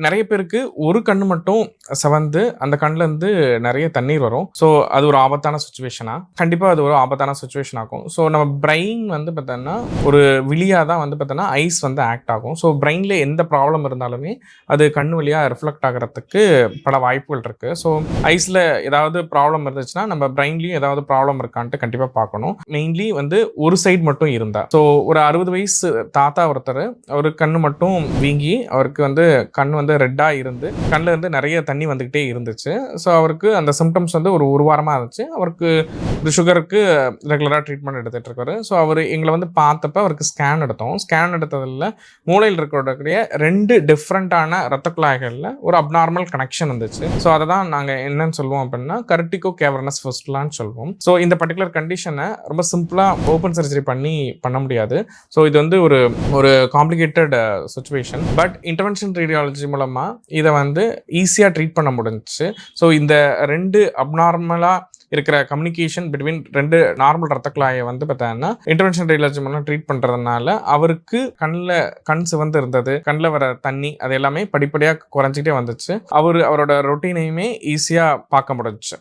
நெறைய பேருக்கு ஒரு கண்ணு மட்டும் செவந்து, அந்த கண்ல இருந்து நெறைய தண்ணீர் வரும். ஸோ அது ஒரு ஆபத்தான சிச்சுவேஷனா? கண்டிப்பா அது ஒரு ஆபத்தான சிச்சுவேஷன் ஆகும். ஸோ நம்ம பிரெயின் வந்து பார்த்தோம்னா, ஒரு விழியா தான் வந்து பார்த்தோம்னா, ஐஸ் வந்து ஆக்ட் ஆகும். ஸோ பிரெயின்ல எந்த ப்ராப்ளம் இருந்தாலுமே, அது கண் வழியா ரிஃப்ளெக்ட் ஆகுறதுக்கு பல வாய்ப்புகள் இருக்கு. ஸோ ஐஸ்ல ஏதாவது ப்ராப்ளம் இருந்துச்சுன்னா, நம்ம பிரெயின்லயும் ஏதாவது ப்ராப்ளம் இருக்கான்ட்டு கண்டிப்பா பார்க்கணும். மெயின்லி வந்து ஒரு சைடு மட்டும் இருந்தா. ஸோ ஒரு 60 வயசு தாத்தா ஒருத்தரு, அவரு கண்ணு மட்டும் வீங்கி, அவருக்கு வந்து கண் வந்து ரெட்டா இருந்து, கண்ல இருந்து நெறைய தண்ணி வந்துகிட்டே இருந்துச்சு. ஸோ அவருக்கு அந்த சிம்ப்டம்ஸ் வந்து ஒரு வாரமா இருந்துச்சு. அவருக்கு இந்த சுகருக்கு ரெகுலரா ட்ரீட்மெண்ட் எடுத்துட்டு இருக்காரு. ஸோ அவரு எங்கள வந்து பார்த்தப்ப அவருக்கு ஸ்கேன் எடுத்தோம். ஸ்கேன் எடுத்ததுல மூளையில இருக்கக்கூடிய 2 டிஃபரண்டான இரத்த குழாய்கள்ல ஒரு அப்நார்மல் கனெக்ஷன் இருந்துச்சு. ஸோ அத தான் நாங்க என்னன்னு சொல்லுவோம் அப்டின்னா, கர்டிகோ கேவர்னஸ் ஃபிஸ்டுலான்னு சொல்வோம். ஸோ இந்த பர்ட்டிகுலர் கண்டிஷன ரொம்ப சிம்பிளா ஓப்பன் சர்ஜரி பண்ண முடியாது. ஸோ இது வந்து ஒரு ஒரு complicated situation. But intervention radiology மூலமா இத வந்து ஈஸியா ட்ரீட் பண்ண முடிஞ்சுச்சு. ஸோ இந்த 2 அப்நார்மலா இருக்கிற கம்யூனிகேஷன் பிட்வீன் 2 நார்மல் ரத்த குழாயை வந்து பார்த்தீங்கன்னா இன்டர்வென்ஷன் ரேடியாலஜி மூலம் ட்ரீட் பண்றதுனால அவருக்கு கண் சிவந்து இருந்தது, கண்ணில் வர தண்ணி அது எல்லாமே படிப்படியாக குறைஞ்சிக்கிட்டே வந்துச்சு. அவரோட ரொட்டீனையுமே ஈஸியா பார்க்க முடிஞ்சுச்சு.